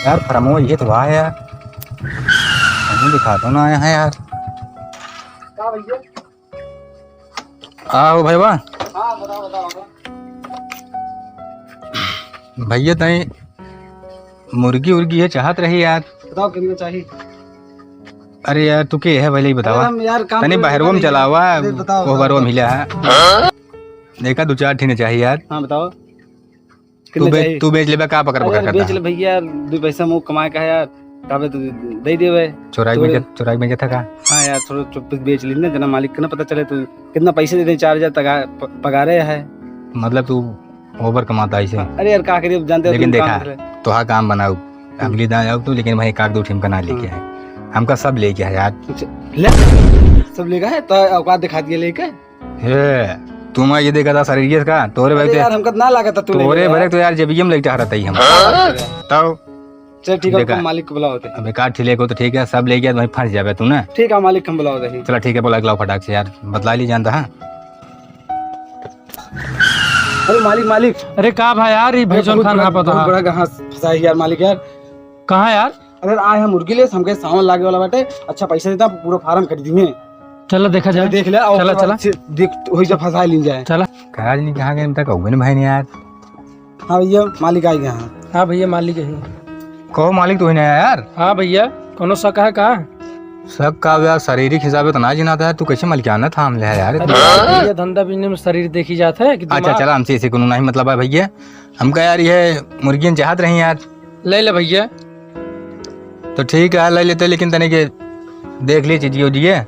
यार फरमो ये तो वाह यार, हमें दिखाता ना आया है यार। क्या भैया? आओ भाई वाह। हाँ बताओ बताओ। भैया तई मुर्गी उर्गी है चाहत रही यार। बताओ कितने चाहिए? अरे यार तू के है पहले ही बतावा। हम यार काम तनी बहरवम चला हुआ अरे बताओ, कोहबरवम बताओ। हिला है। देखा दो चार ठीने चाहिए यार। हाँ बताओ तू बेच लेबे का पकड़ पकड़ करता बेच ले भैया, 2 पैसा मुँह कमाए का है यार। काबे तो दे देवे। चोराई में जथा का। हाँ यार थोड़ा चुप बेच ली ना, जना मालिक को ना पता चले। तू कितना पैसे दे दे? 4000 पगारे है। मतलब तू ओवर कमाता है इसे। अरे यार का करिए जानते हो। लेकिन देखा तो हाँ काम बनाऊ अगली दान जाओ तू, लेकिन भाई काक दो ठीम का ना लेके आए। हमका सब लेके है यार। ले सब लेगा है तो औकात दिखा दिए लेके। हे तुम ये देखा था शरीर का तोरे भाई यार हमका ना लगा था। तोरे भरे तो यार जब हम लेके रहता ही हम तब चल ठीक है, मालिक को बुलाओ। अबे काट ठिले को तो ठीक है, सब ले गया भाई फंस जाबे तू ना। ठीक है मालिक हम बुलाओ दे। चला ठीक है बोला लाओ फटाक से यार, बतला ली जानता है। अरे मालिक मालिक। अरे कहा भाई यार ये भैजन खान कहाँ पता बड़ा कहाँ फंसा है यार मालिक यार। कहाँ यार? अगर आए हम मुर्गी ले हमके सामान लागे वाला बाटे, अच्छा पैसा देता पूरा फार्म कर दिए। चलो देखा जाए। देख ले चला चला देख वही जब फंसा ली जाए। चला कहा नहीं कहाँ गए तक होगे ना भाई ने यार। हाँ भैया मालिक आ गया। हाँ भैया मालिक है। कहो मालिक तो ही नहीं आया यार। हाँ भैया कोनो शक है कहा? सब का यार शारीरिक हिसाब तो ना जिनाता है, तू कैसे मलिकाना था हम ले यार। भैया धंधा बिजनेस में शरीर देखी जाता है कि अच्छा चला हमसे इसे कोनो नहीं मतलब है भैया। हमका यार ये मुर्गियां चाहत रही यार। ले ले भैया। तो ठीक है ले लेते, लेकिन तने के देख ली चीज उजिए।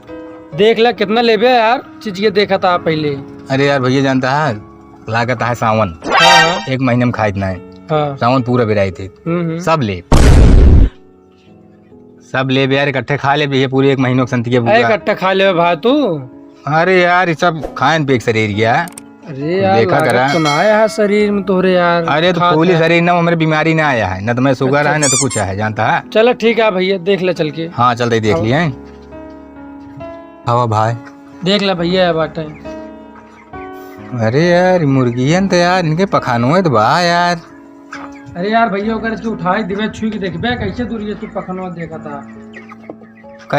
देख ले कितना लेबे यार, चीज ये देखा था पहले। अरे यार भैया जानता है लागत है सावन। हाँ 1 महीने में खाइतना है। हाँ। सावन पूरा बिराई थी। सब ले यार इकट्ठे खा ले भैया पूरे 1 महीनों के संतिये इकट्ठा खा ले भाई तू। अरे यार ये सब खान पे शरीर गया। अरे यार देखा करा तो ना आया है शरीर में तोरे यार। अरे तो फूली शरीर ना मेरे बीमारी ना आया है, न तो मैं शुगर है न तो कुछ है जानता है। चलो ठीक है भैया देख ले चल के। हाँ चलते देख लिए हवा भाई। देख ले भैया बाटे। अरे यार मुर्गियन तो यार इनके पखानो है तो बा यार। अरे यार भैया अगर इसको उठाई दिवे छुई के देखबे कैसे दूर ये तू पखनवा देखा था।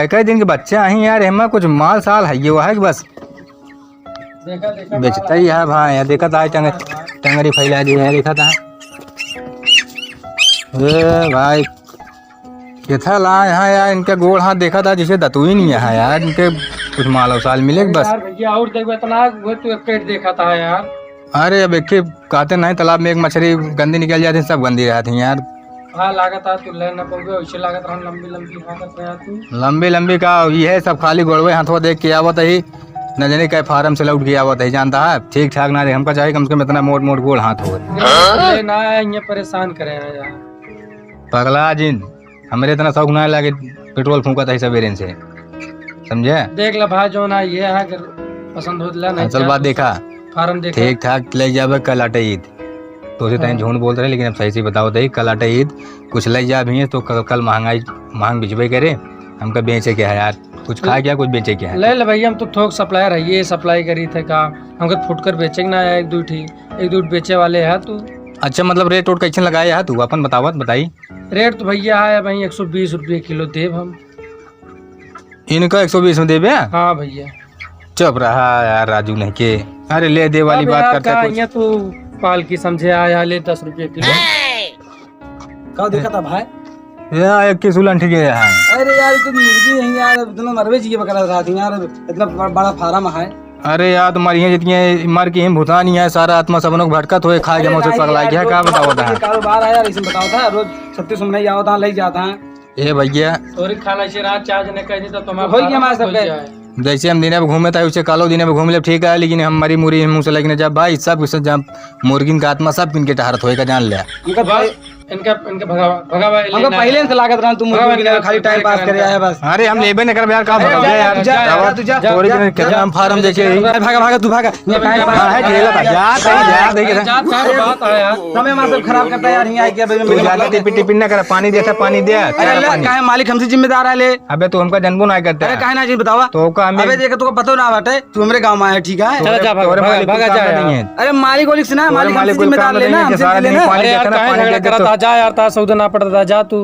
कई दिन के बच्चे आई यार, हेमा कुछ माल साल है ये वो है कि बस देखा देखा बेचता ही है भाई यार। देखा था टंगरी फैला दी है, देखा था भाई किथा ला यहाँ यार। इनके गोड़ हाथ देखा था जिसे दतु ही नहीं है यार। इनके कुछ माल साल मिले बस। यार भैया और देखबे इतना वो तू एक देखा था यार। अरे अब एक कहते नहीं तालाब में एक मछली गंदी निकल जाती है, सब गंदी रहती है यार। हाँ लागत है तू ले न पाओगे वैसे लागत रहा लंबी लंबी लागत रहा तू। लंबी लंबी का ये सब खाली गोड़वे हाथों देख के आवत है, न जाने कई फार्म से लौट के आवत है जानता है। ठीक ठाक ना दे हमका चाहिए कम से कम इतना मोट मोट गोड़ हाथ हो। ना ये परेशान करे यार पगला जिन हमारे इतना शौक ना लगे पेट्रोल फूका था सवेरे से, समझे। देख ले भाई जो ना ये है पसंद हो नहीं चल बात देखा फार्म देखा ठीक ठाक ले जाबे कल आटे ईद तो उसे तहीं झूठ बोल रहे, लेकिन अब सही से बताओ दही कल आटे ईद कुछ ले जा भी है तो कल महंग बिजबे करे। हमका बेचे क्या है यार, कुछ खा क्या कुछ बेचे क्या है। ले भैया हम तो थोक सप्लायर है, ये सप्लाई करी थे का हमको फुटकर बेचे ना एक दो बेचे वाले है तू। अच्छा मतलब रेट वोट कैसे लगाया है तू अपन बतावत बताई। रेट तो भैया है भाई 120 रुपये किलो देव हम। इनका 120 में देवे। हाँ भैया चुप रहा यार राजू नहीं के। अरे ले दे वाली बात करते हैं तू पाल की समझे आया ले 10 रुपये किलो। क्या देखा था भाई? यार 21 उलन ठीक है। अरे यार तो मुर्गी है यार, इतना मरवे चाहिए बकरा रहा थी यार, इतना बड़ा फार्म है। अरे यार तुम्हारी यहाँ जितनी मर की हिम भूता नहीं है, सारा आत्मा सबनों भटकत हुए खा गया मुझे पगला गया। क्या बताओ था कारोबार है यार, इसे बताओ था रोज 36 नहीं आवता ले जाता है। ए भैया तोरी खाना से रात चार्ज ने कह दी तो तुम्हारा हो गया हमारे सब। जैसे हम दिन में घूमे था उसे कालो दिन में घूम ले ठीक है, लेकिन हम मरी मुरी मुँह से लगने जब भाई सब कुछ जब मुर्गिन का आत्मा सब इनके टहरत होएगा जान ले। इनका भगावा हमको पहले से लागत रहा तुम मुर्गी के खाली टाइम पास करे आया बस। अरे हम लेबे नहीं कर यार काम भगा यार तोरी के हम फार्म देखे भागा भागा तू भागा ये टाइम है खेला भाई यार देख बात है यार समय मां सब खराब करता है यार। यहां आ तू ज्यादा टिपी ना कर, पानी देता पानी दे। अरे काहे मालिक हमसे जिम्मेदार है ले। अबे तू हमका जन्मो ना करता अरे काहे ना जी बतावा तो का हमें। अबे देख तू को पता ना बाटे तू हमरे गांव में आया ठीक है। चला जा भागा जा। अरे मालिक वालिक से ना मालिक हमसे जिम्मेदार लेना, हमसे लेना। पानी देखना पानी देखता था, जा यार था सौदा ना पड़ता था, जा तू।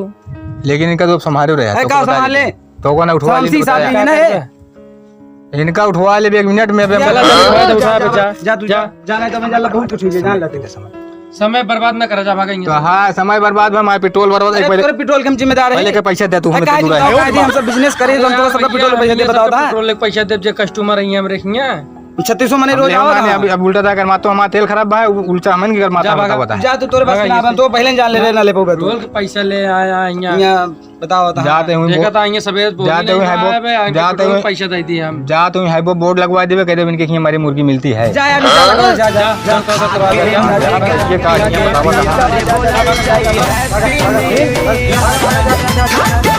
लेकिन इनका तो संभालो रहे है का संभाले तो कौन उठवा ले शामसी साहब बताया। है ना ये इनका उठवा ले 1 मिनट में चला जा, उठा बे, जा जा तू जा जाना है तो मैं जाला बहुत कुछ जान लेते समय बर्बाद ना करा, जा भागा तो हाँ समय बर्बाद में हमारे पेट्रोल बर्बाद एक पहले पेट्रोल के हम जिम्मेदार पहले है के पैसे दे तू हमें काहे दूर बताओ, है काहे हम सब बिजनेस करे तो हम तो सबका पेट्रोल पैसे दे बताओ था पेट्रोल के पैसा दे, जे कस्टमर रही हम रखिए। 3600 मने रोज अब आवा अभी अब उल्टा था कर मातो हमारा तेल खराब है उल्टा हमन की कर माता भागा। बता जा तू तोरे पास ना तो पहले जान ले रे ना ले पाओ पेट्रोल के पैसा ले आया यहाँ, यहाँ बताओ था जाते हुए देखा था यहाँ सफेद बोली जाते नहीं हुए है वो- आया बे, आगे जाते पेट्रोल हुए- पैसा दे दिए हम। जा तुम है वो बोर्ड लगवा देवे कह दे इनके कि हमारी मुर्गी मिलती है जा यार जा जा जा जा सौदा करवा दे, जा। ये कहा बताओ